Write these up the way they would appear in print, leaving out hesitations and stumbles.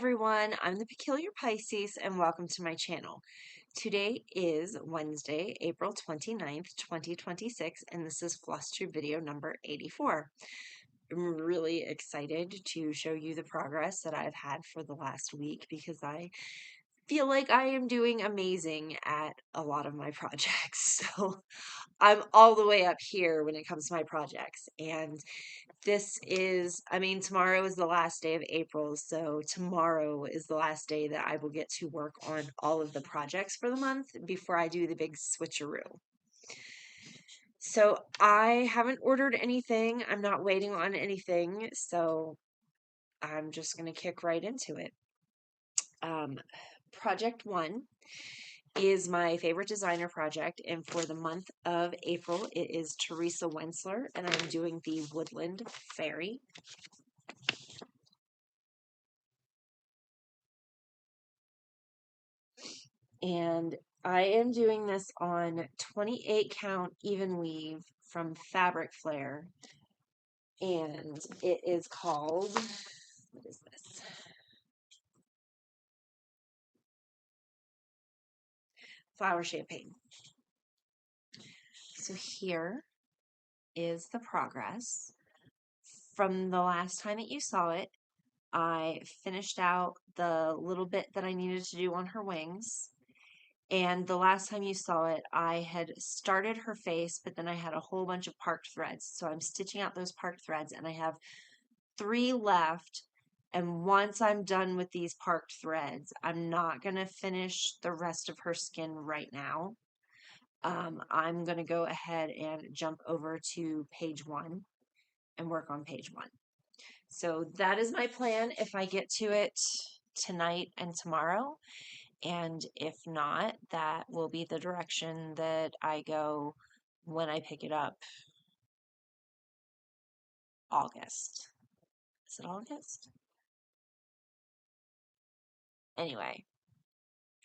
everyone, I'm the Peculiar Pisces and welcome to my channel. Today is Wednesday, April 29th, 2026, and this is Flosstube video number 84. I'm really excited to show you the progress that I've had for the last week because I feel like I am doing amazing at a lot of my projects. So I'm all the way up here when it comes to my projects, and tomorrow is the last day of April, so tomorrow is the last day that I will get to work on all of the projects for the month before I do the big switcheroo. So I haven't ordered anything. I'm not waiting on anything, so I'm just going to kick right into it. Project 1 is my favorite designer project, and for the month of April, it is Teresa Wentzler, and I'm doing the Woodland Faerie. And I am doing this on 28 count even weave from Fabric Flair, and it is called, what is this? Flower Champagne. So here is the progress. From the last time that you saw it, I finished out the little bit that I needed to do on her wings. And the last time you saw it, I had started her face, but then I had a whole bunch of parked threads. So I'm stitching out those parked threads, and I have 3 left. And once I'm done with these parked threads, I'm not going to finish the rest of her skin right now. I'm going to go ahead and jump over to page 1 and work on page 1. So that is my plan if I get to it tonight and tomorrow. And if not, that will be the direction that I go when I pick it up. August. Is it August? Anyway,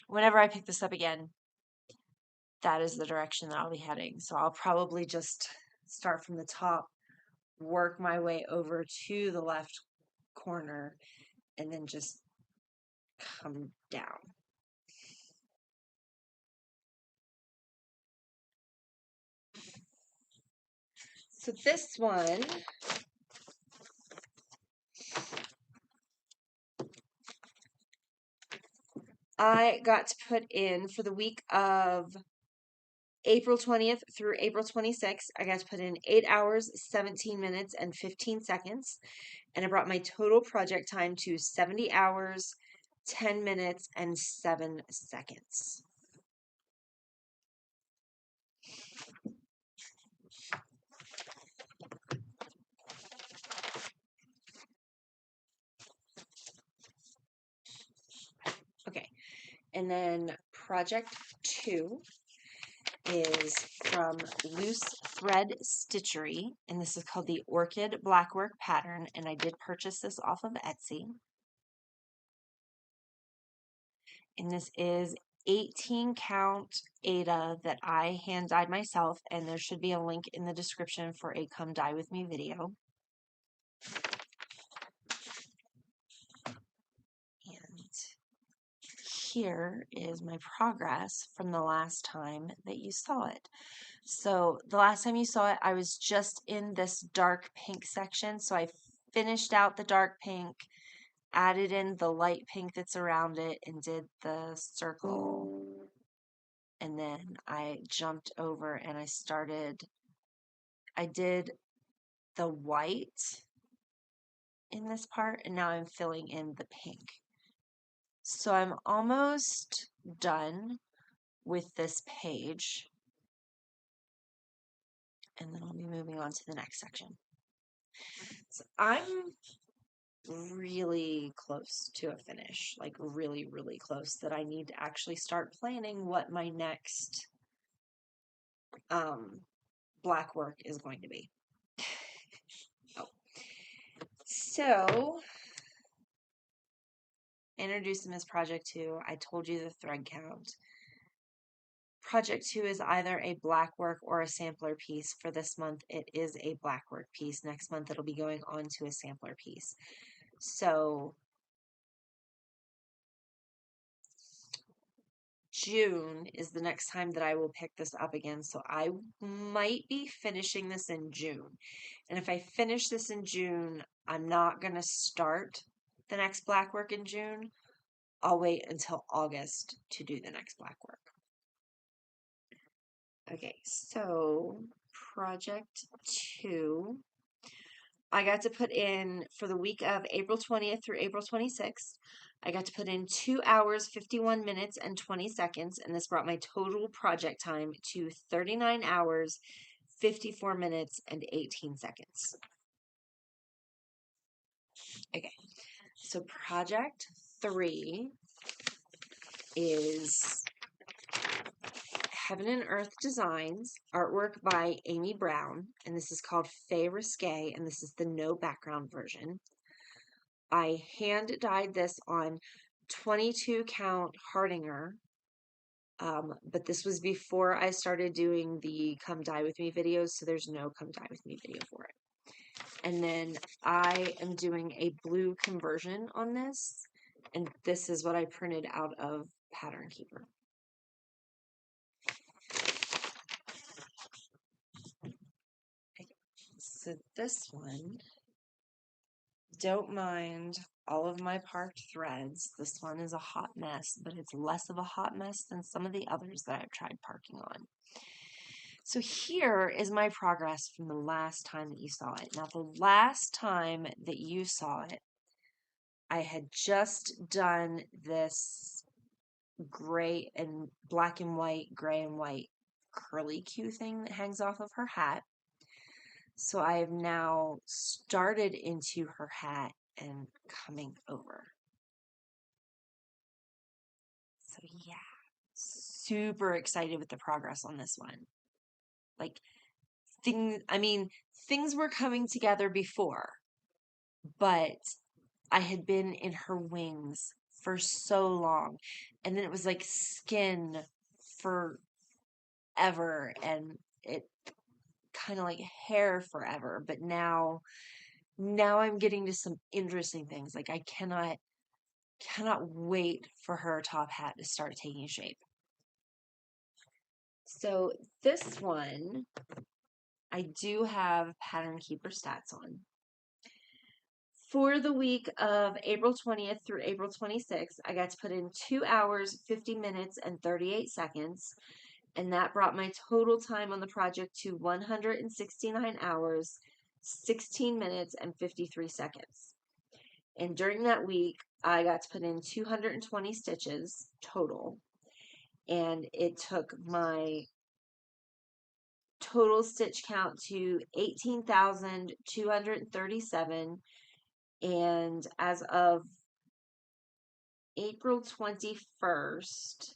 whenever I pick this up again, that is the direction that I'll be heading. So I'll probably just start from the top, work my way over to the left corner, and then just come down. So this one, I got to put in for the week of April 20th through April 26th. I got to put in 8 hours, 17 minutes, and 15 seconds. And I brought my total project time to 70 hours, 10 minutes, and 7 seconds. Okay, and then project 2 is from Loose Thread Stitchery, and this is called the Orchid Blackwork pattern, and I did purchase this off of Etsy. And this is 18 count Aida that I hand dyed myself, and there should be a link in the description for a come dye with me video. And here is my progress from the last time that you saw it. So the last time you saw it, I was just in this dark pink section. So I finished out the dark pink, added in the light pink that's around it, and did the circle. And then I jumped over and I did the white in this part, and now I'm filling in the pink. So I'm almost done with this page, and then I'll be moving on to the next section. So I'm really close to a finish, like really, really close, that I need to actually start planning what my next black work is going to be. Oh. So, introduce them as Project 2. I told you the thread count. Project 2 is either a black work or a sampler piece. For this month, it is a black work piece. Next month, it'll be going on to a sampler piece. So June is the next time that I will pick this up again. So I might be finishing this in June. And if I finish this in June, I'm not going to start the next Blackwork in June. I'll wait until August to do the next Blackwork. Okay, so project 2. I got to put in, for the week of April 20th through April 26th, I got to put in 2 hours, 51 minutes, and 20 seconds, and this brought my total project time to 39 hours, 54 minutes, and 18 seconds. Okay, so project 3 is Heaven and Earth Designs, artwork by Amy Brown, and this is called Faerie Risqué, and this is the no background version. I hand dyed this on 22 count Hardinger, but this was before I started doing the Come Dye With Me videos, so there's no Come Dye With Me video for it. And then I am doing a blue conversion on this, and this is what I printed out of Pattern Keeper. So this one, don't mind all of my parked threads. This one is a hot mess, but it's less of a hot mess than some of the others that I've tried parking on. So here is my progress from the last time that you saw it. Now, the last time that you saw it, I had just done this gray and black and white, gray and white curly Q thing that hangs off of her hat. So I have now started into her hat and coming over. So yeah, super excited with the progress on this one. Like things were coming together before, but I had been in her wings for so long, and then it was like skin forever, and it kind of like hair forever. But now I'm getting to some interesting things. Like I cannot wait for her top hat to start taking shape. So this one, I do have Pattern Keeper stats on. For the week of April 20th through April 26th, I got to put in 2 hours, 50 minutes, and 38 seconds. And that brought my total time on the project to 169 hours, 16 minutes, and 53 seconds. And during that week, I got to put in 220 stitches total. And it took my total stitch count to 18,237. And as of April 21st,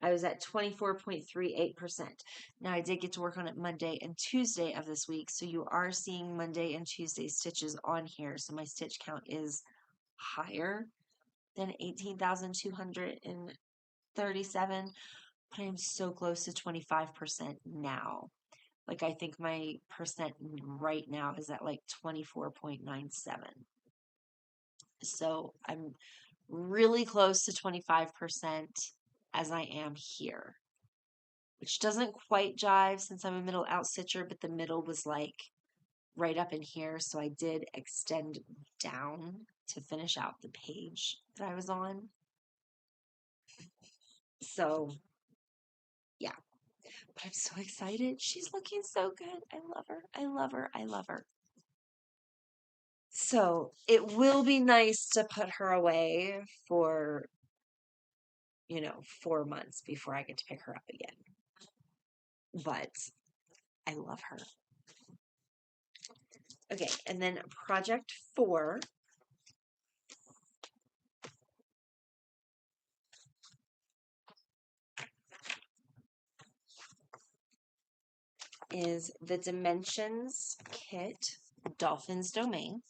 I was at 24.38%. Now, I did get to work on it Monday and Tuesday of this week, so you are seeing Monday and Tuesday stitches on here. So my stitch count is higher than 18,237, but I am so close to 25% now. Like, I think my percent right now is at like 24.97. So I'm really close to 25% as I am here, which doesn't quite jive since I'm a middle out stitcher, but the middle was like right up in here. So I did extend down to finish out the page that I was on. So yeah, but I'm so excited. She's looking so good. I love her. I love her. I love her. So it will be nice to put her away for, 4 months before I get to pick her up again. But I love her. Okay, and then project 4. Is the Dimensions Kit Dolphins Domain.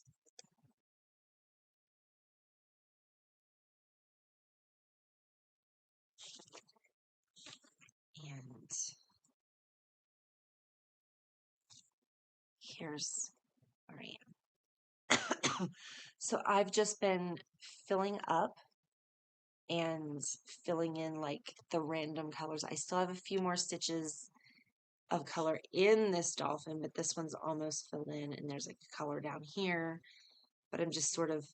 And here's where I am. So I've just been filling up and filling in like the random colors. I still have a few more stitches of color in this dolphin, but this one's almost filled in, and there's like a color down here, but I'm just sort of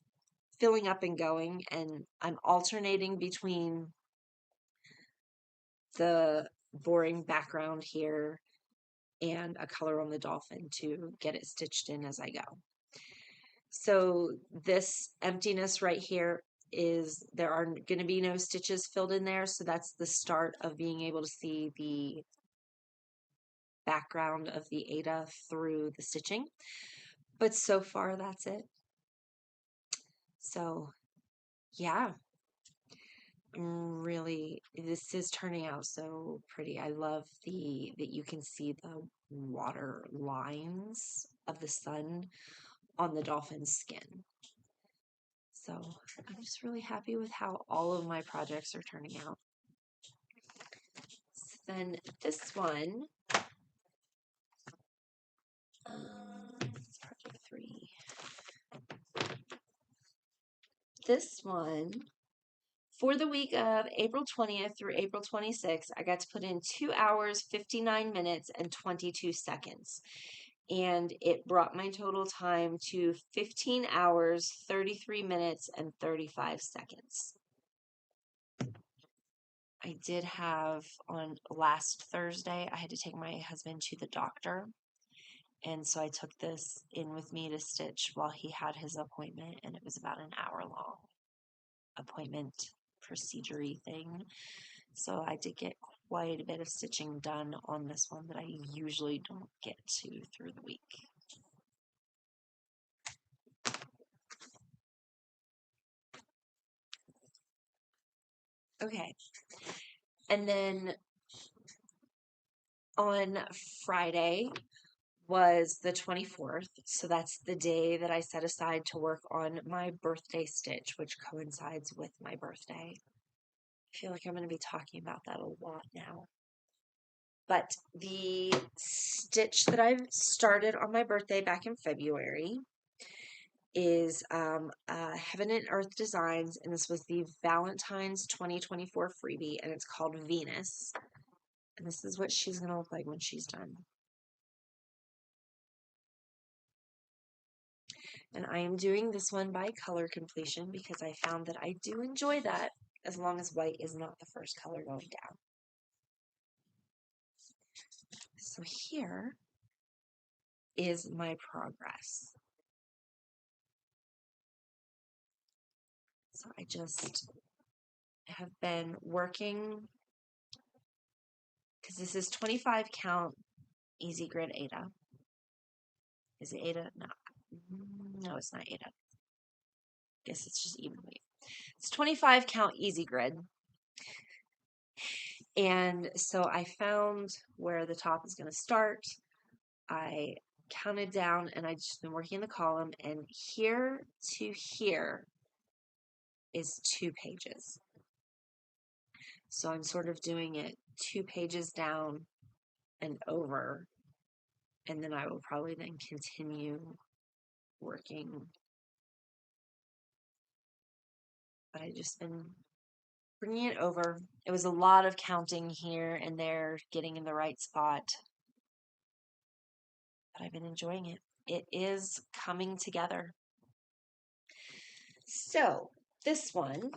filling up and going, and I'm alternating between the boring background here and a color on the dolphin to get it stitched in as I go. So this emptiness right here is, there are going to be no stitches filled in there, so that's the start of being able to see the background of the Aida through the stitching. But so far that's it. So yeah, really, this is turning out so pretty. I love that you can see the water lines of the sun on the dolphin's skin. So I'm just really happy with how all of my projects are turning out. So then this one, project 3. This one, for the week of April 20th through April 26th, I got to put in 2 hours, 59 minutes, and 22 seconds. And it brought my total time to 15 hours, 33 minutes, and 35 seconds. I did have, on last Thursday, I had to take my husband to the doctor. And so I took this in with me to stitch while he had his appointment, and it was about an hour-long appointment procedure-y thing. So I did get quite a bit of stitching done on this one that I usually don't get to through the week. Okay, and then on Friday was the 24th, so that's the day that I set aside to work on my birthday stitch, which coincides with my birthday. I feel like I'm going to be talking about that a lot now. But the stitch that I started on my birthday back in February is Heaven and Earth Designs, and this was the Valentine's 2024 freebie, and it's called Venus. And this is what she's going to look like when she's done. And I am doing this one by color completion because I found that I do enjoy that as long as white is not the first color going down. So here is my progress. So I just have been working, because this is 25 count easy grid Aida. Is it Aida? No. No, it's not Aida. Guess it's just even weight. It's 25 count easy grid. And so I found where the top is going to start. I counted down, and I just been working the column, and here to here is 2 pages. So I'm sort of doing it 2 pages down and over, and then I will probably then continue working. But I just been bringing it over. It was a lot of counting here and there, getting in the right spot. But I've been enjoying it. It is coming together. So this one,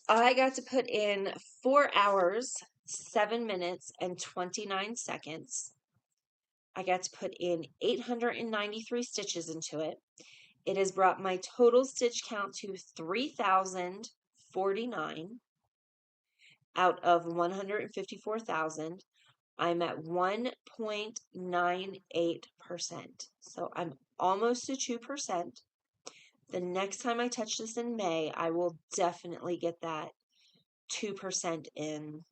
I got to put in 4 hours, 7 minutes, and 29 seconds. I got to put in 893 stitches into it. It has brought my total stitch count to 3,049 out of 154,000. I'm at 1.98%. So I'm almost to 2%. The next time I touch this in May, I will definitely get that 2% in,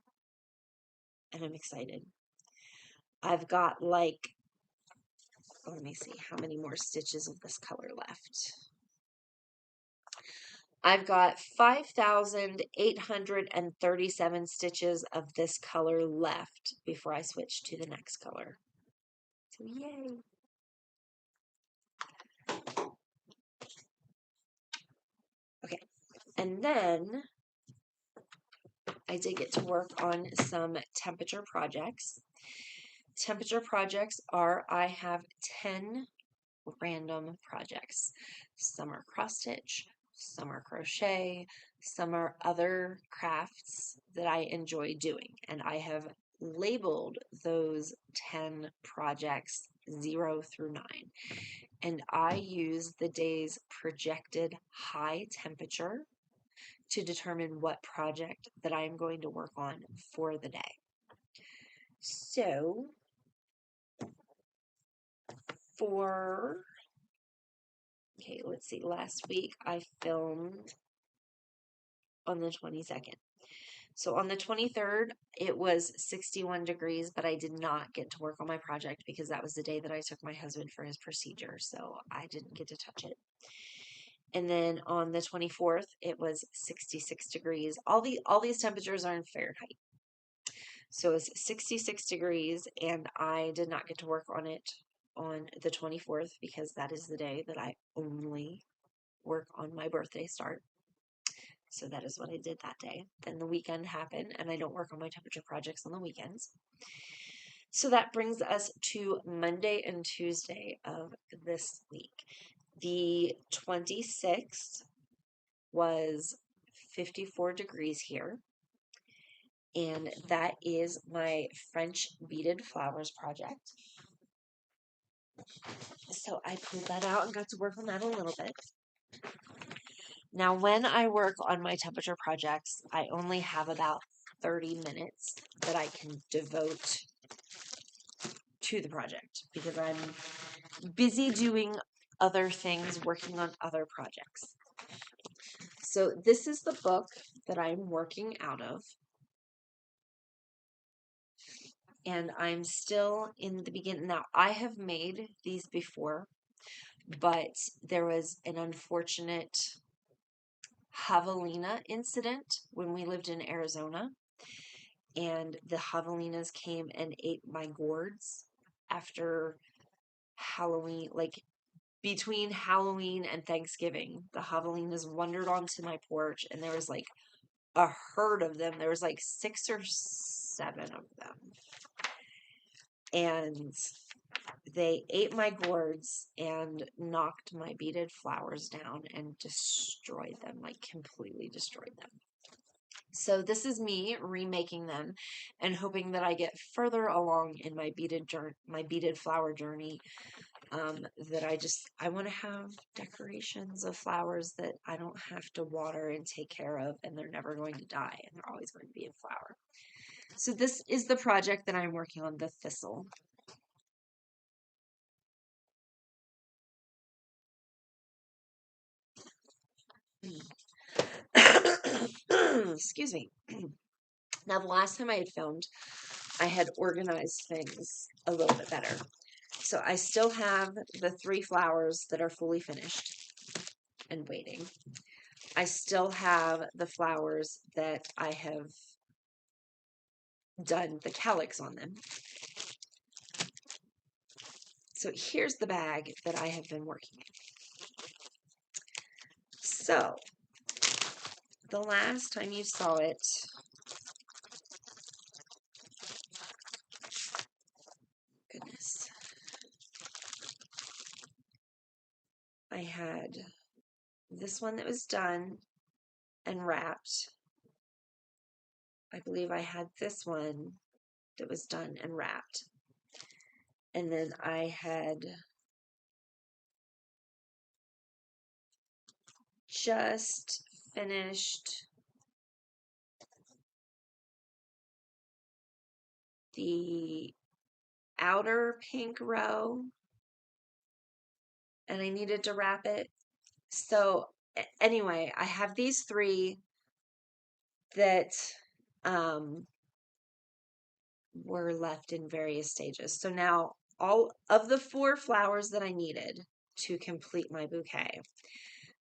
and I'm excited. I've got like, let me see how many more stitches of this color left. I've got 5,837 stitches of this color left before I switch to the next color. So yay! Okay, and then I did get to work on some temperature projects. Temperature projects are, I have 10 random projects. Some are cross stitch, some are crochet, some are other crafts that I enjoy doing. And I have labeled those 10 projects 0 through 9. And I use the day's projected high temperature to determine what project that I'm going to work on for the day. So okay, let's see, last week I filmed on the 22nd. So on the 23rd, it was 61 degrees, but I did not get to work on my project because that was the day that I took my husband for his procedure, so I didn't get to touch it. And then on the 24th, it was 66 degrees. All these temperatures are in Fahrenheit. So it's 66 degrees, and I did not get to work on it on the 24th because that is the day that I only work on my birthday start. So that is what I did that day. Then the weekend happened, and I don't work on my temperature projects on the weekends. So that brings us to Monday and Tuesday of this week. The 26th was 54 degrees here. And that is my French beaded flowers project. So I pulled that out and got to work on that a little bit. Now, when I work on my temperature projects, I only have about 30 minutes that I can devote to the project because I'm busy doing other things, working on other projects. So this is the book that I'm working out of. And I'm still in the beginning. Now, I have made these before, but there was an unfortunate javelina incident when we lived in Arizona, and the javelinas came and ate my gourds after Halloween, like between Halloween and Thanksgiving. The javelinas wandered onto my porch, and there was like a herd of them. There was like 6 or 7 of them. And they ate my gourds and knocked my beaded flowers down and destroyed them, like completely destroyed them. So this is me remaking them and hoping that I get further along in my beaded flower journey. That I want to have decorations of flowers that I don't have to water and take care of, and they're never going to die, and they're always going to be in flower. So this is the project that I'm working on, the thistle. Excuse me. Now, the last time I had filmed, I had organized things a little bit better. So I still have the 3 flowers that are fully finished and waiting. I still have the flowers that I have done the calyx on them. So here's the bag that I have been working in. So the last time you saw it, goodness, I had this one that was done and wrapped. I believe I had this one that was done and wrapped. And then I had just finished the outer pink row, and I needed to wrap it. So anyway, I have these 3 that were left in various stages. So now all of the 4 flowers that I needed to complete my bouquet,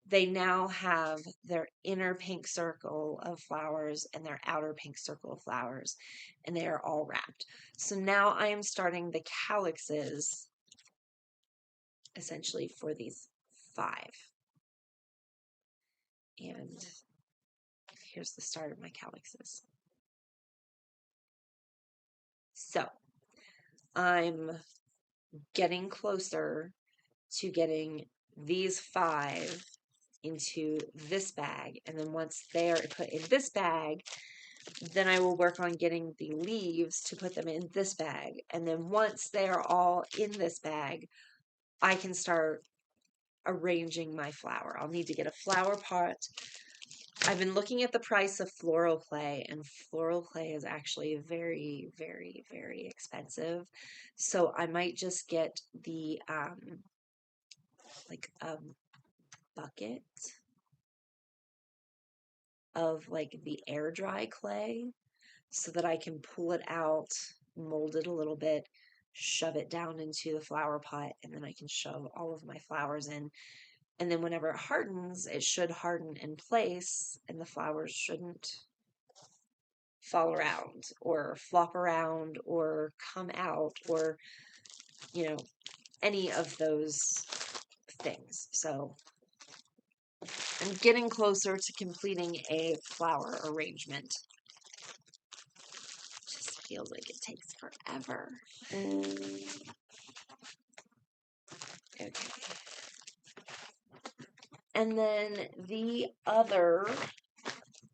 they now have their inner pink circle of flowers and their outer pink circle of flowers, and they are all wrapped. So now I am starting the calyxes essentially for these 5. And here's the start of my calyxes. So I'm getting closer to getting these 5 into this bag, and then once they are put in this bag, then I will work on getting the leaves to put them in this bag, and then once they are all in this bag, I can start arranging my flower. I'll need to get a flower pot. I've been looking at the price of floral clay, and floral clay is actually very, very, very expensive. So I might just get the like a bucket of like the air dry clay so that I can pull it out, mold it a little bit, shove it down into the flower pot, and then I can shove all of my flowers in. And then whenever it hardens, it should harden in place and the flowers shouldn't fall around or flop around or come out or, you know, any of those things. So I'm getting closer to completing a flower arrangement. Just feels like it takes forever. Okay. And then the other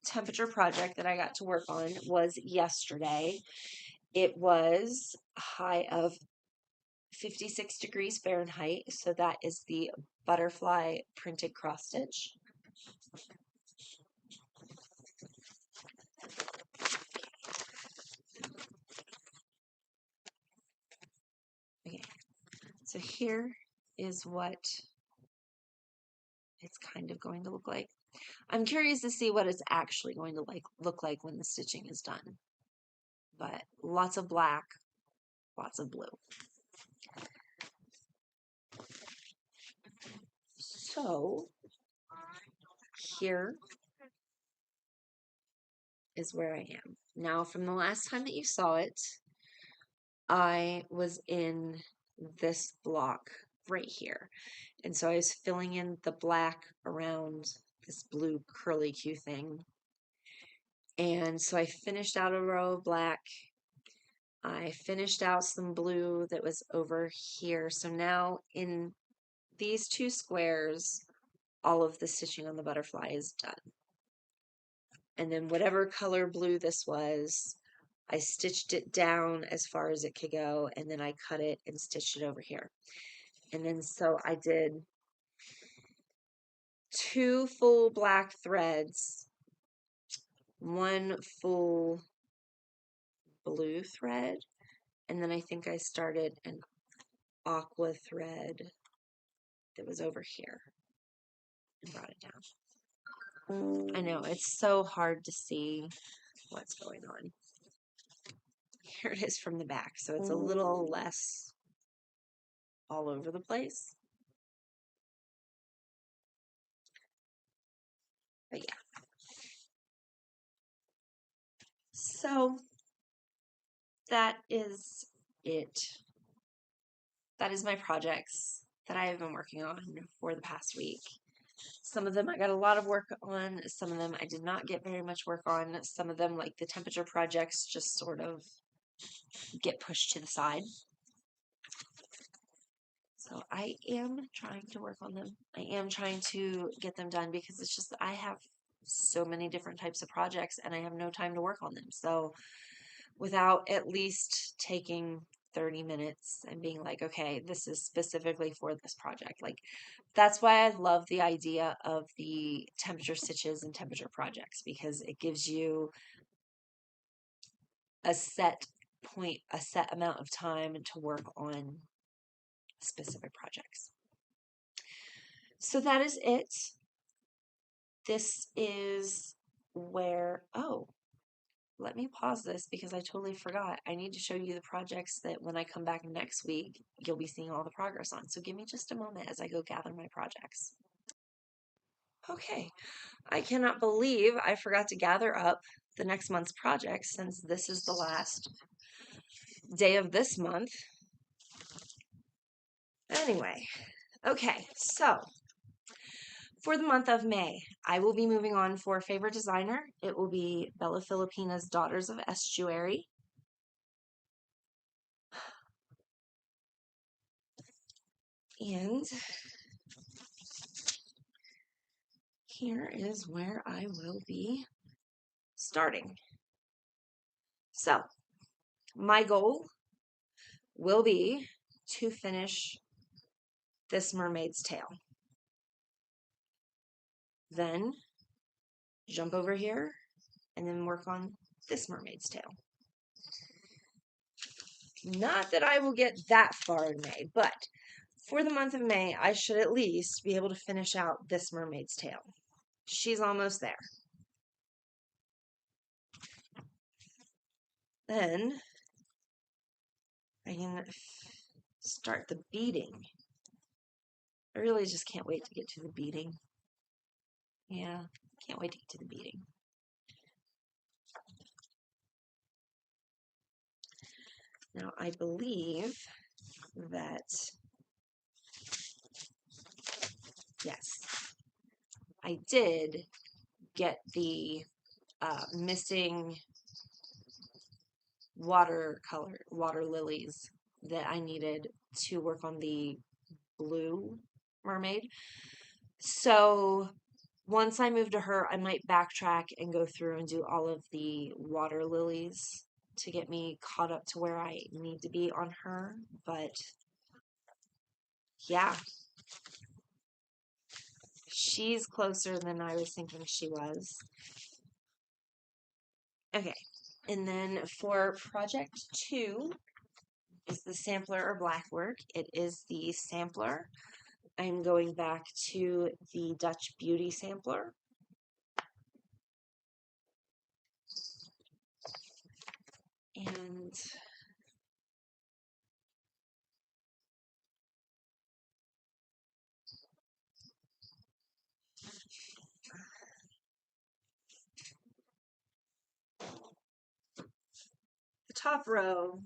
temperature project that I got to work on was yesterday. It was a high of 56 degrees Fahrenheit, so that is the butterfly printed cross stitch. Okay, so here is what it's kind of going to look like. I'm curious to see what it's actually going to look like when the stitching is done. But lots of black, lots of blue. So here is where I am. Now, from the last time that you saw it, I was in this block right here. And so I was filling in the black around this blue curly Q thing. And so I finished out a row of black. I finished out some blue that was over here. So now in these 2 squares, all of the stitching on the butterfly is done. And then whatever color blue this was, I stitched it down as far as it could go, and then I cut it and stitched it over here. And then so I did 2 full black threads, 1 full blue thread, and then I think I started an aqua thread that was over here and brought it down. I know, it's so hard to see what's going on. Here it is from the back, so it's a little less all over the place. But yeah. So that is it. That is my projects that I have been working on for the past week. Some of them I got a lot of work on. Some of them I did not get very much work on. Some of them, like the temperature projects, just sort of get pushed to the side. So I am trying to work on them. I am trying to get them done because it's just that I have so many different types of projects and I have no time to work on them. So without at least taking 30 minutes and being like, okay, this is specifically for this project. Like, that's why I love the idea of the temperature stitches and temperature projects, because it gives you a set point, a set amount of time to work on specific projects. So that is it. This is where, oh, let me pause this because I totally forgot. I need to show you the projects that when I come back next week, you'll be seeing all the progress on. So give me just a moment as I go gather my projects. Okay, I cannot believe I forgot to gather up the next month's project since this is the last day of this month. Anyway, okay, so for the month of May, I will be moving on for favorite designer. It will be Bella Filipina's Daughters of Estuary. And here is where I will be starting. So, my goal will be to finish this mermaid's tail. Then jump over here and then work on this mermaid's tail. Not that I will get that far in May, but for the month of May, I should at least be able to finish out this mermaid's tail. She's almost there. Then I can start the beading. I really just can't wait to get to the beading. Yeah, can't wait to get to the beading. Now, I believe that, yes, I did get the missing water lilies that I needed to work on the blue mermaid. So once I move to her, I might backtrack and go through and do all of the water lilies to get me caught up to where I need to be on her. But yeah, she's closer than I was thinking she was. Okay, and then for project 2 is the sampler or Blackwork. It is the sampler. I'm going back to the Dutch Beauty sampler. And the top row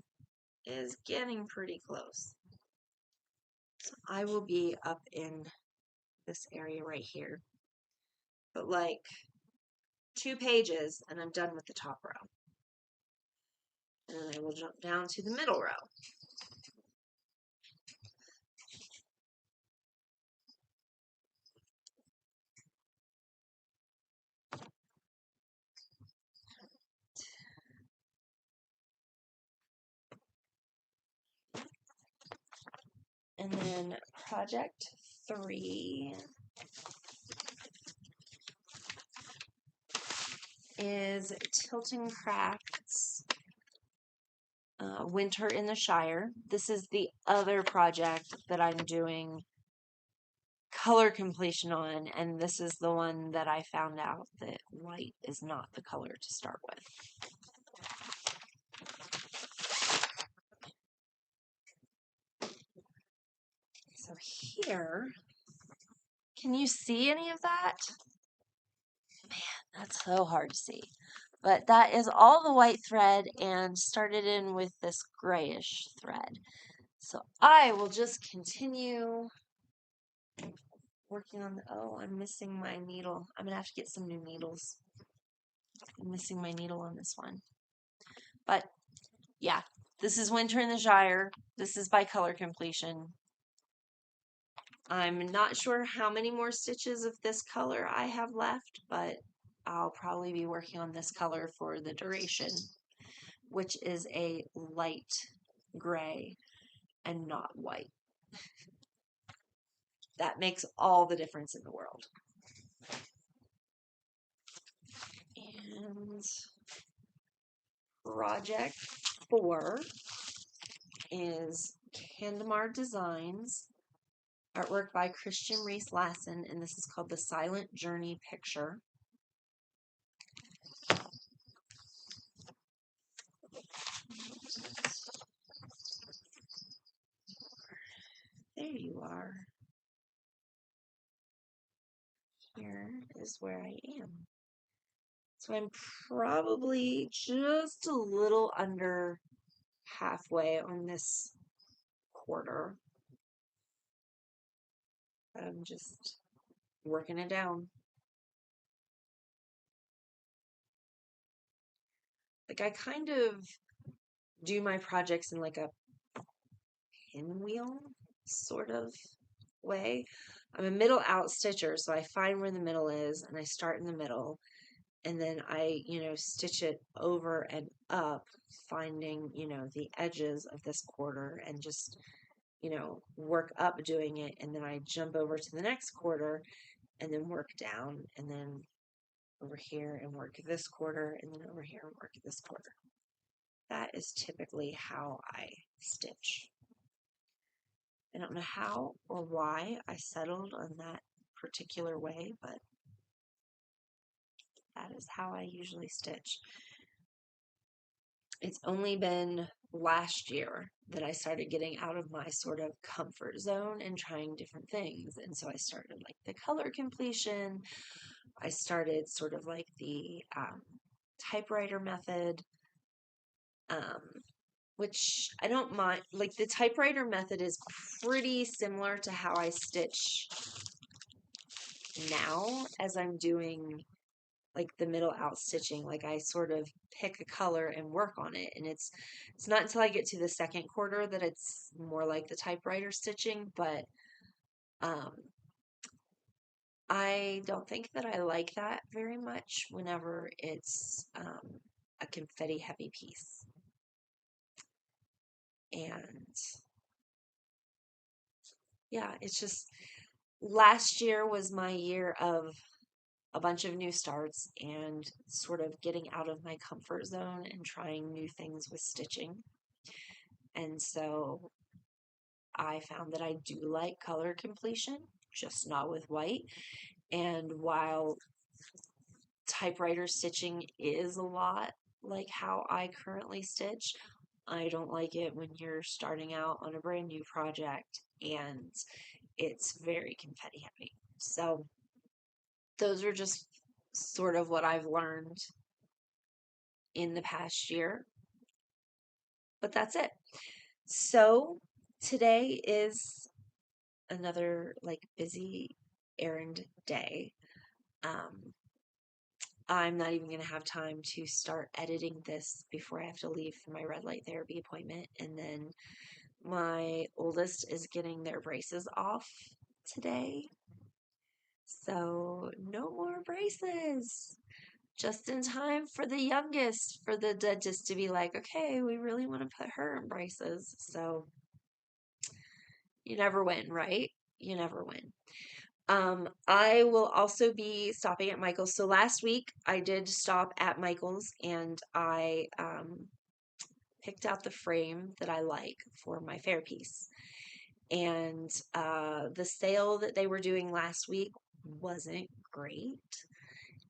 is getting pretty close. So I will be up in this area right here. But like 2 pages and I'm done with the top row. And then I will jump down to the middle row. And then project 3 is Tilton Crafts Winter in the Shire. This is the other project that I'm doing color completion on, and this is the one that I found out that white is not the color to start with. So here, can you see any of that? Man, that's so hard to see. But that is all the white thread and started in with this grayish thread. So I will just continue working on the, oh, I'm missing my needle. I'm going to have to get some new needles. I'm missing my needle on this one. But yeah, this is Winter in the Shire. This is by color completion. I'm not sure how many more stitches of this color I have left, but I'll probably be working on this color for the duration, which is a light gray and not white. That makes all the difference in the world. And project 4 is Candemar Designs, artwork by Christian Reese Lassen, and this is called the Silent Journey Picture. There you are. Here. is where I am. So I'm probably just a little under halfway on this quarter. I'm just working it down. Like I kind of do my projects in like a pinwheel sort of way. I'm a middle out stitcher, so I find where the middle is and I start in the middle and then I, stitch it over and up, finding, the edges of this quarter and just, work up doing it. And then I jump over to the next quarter and then work down and then over here and work this quarter and then over here and work this quarter. That is typically how I stitch. I don't know how or why I settled on that particular way, but that is how I usually stitch. It's only been last year that I started getting out of my sort of comfort zone and trying different things. And so I started like the color completion. I started sort of like the typewriter method, which I don't mind. Like the typewriter method is pretty similar to how I stitch now as I'm doing like the middle out stitching. Like I sort of pick a color and work on it, and it's not until I get to the second quarter that it's more like the typewriter stitching, but I don't think that I like that very much whenever it's a confetti heavy piece. And yeah, it's just last year was my year of a bunch of new starts and sort of getting out of my comfort zone and trying new things with stitching. And so I found that I do like color completion, just not with white. And while typewriter stitching is a lot like how I currently stitch, I don't like it when you're starting out on a brand new project and it's very confetti heavy. So those are just sort of what I've learned in the past year. But that's it. So today is another like busy errand day. I'm not even going to have time to start editing this before I have to leave for my red light therapy appointment. And then my oldest is getting their braces off today. So no more braces. Just in time for the youngest, for the dentist to be like, okay, we really want to put her in braces. So you never win, right? You never win. I will also be stopping at Michael's. So last week I did stop at Michael's and I picked out the frame that I like for my fair piece. And the sale that they were doing last week wasn't great.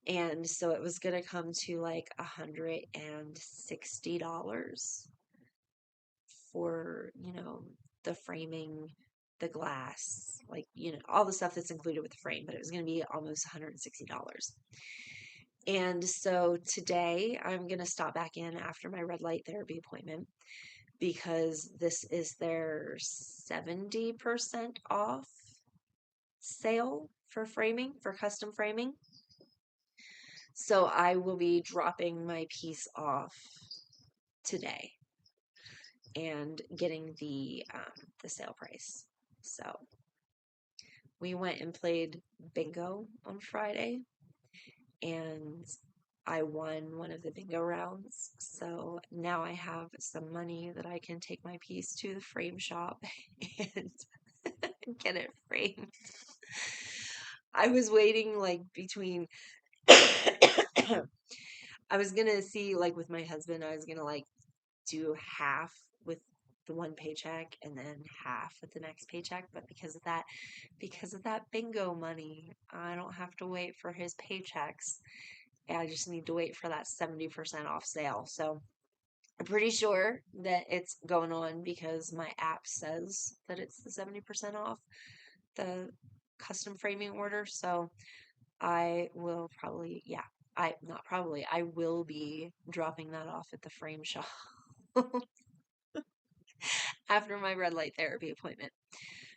And so it was going to come to like $160 for, the framing, the glass, like, all the stuff that's included with the frame, but it was going to be almost $160. And so today I'm going to stop back in after my red light therapy appointment because this is their 70% off sale for framing, for custom framing. So I will be dropping my piece off today and getting the sale price. So we went and played bingo on Friday, and I won one of the bingo rounds. So now I have some money that I can take my piece to the frame shop and get it framed. I was waiting like between I was gonna see like with my husband, I was gonna like do half with the one paycheck and then half with the next paycheck, but because of that bingo money, I don't have to wait for his paychecks. I just need to wait for that 70% off sale. So I'm pretty sure that it's going on because my app says that it's the 70% off the custom framing order. So I will probably, yeah, not probably, I will be dropping that off at the frame shop after my red light therapy appointment.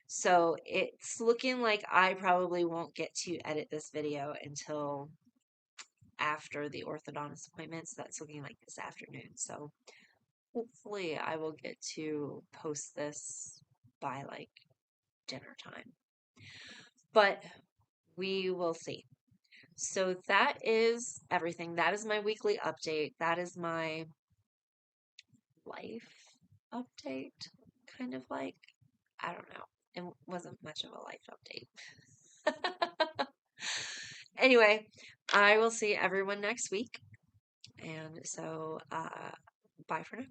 So it's looking like I probably won't get to edit this video until after the orthodontist appointment. So that's looking like this afternoon. So hopefully I will get to post this by like dinner time. But we will see. So that is everything. That is my weekly update. That is my life update, kind of like. I don't know. It wasn't much of a life update. Anyway, I will see everyone next week. And so, bye for now.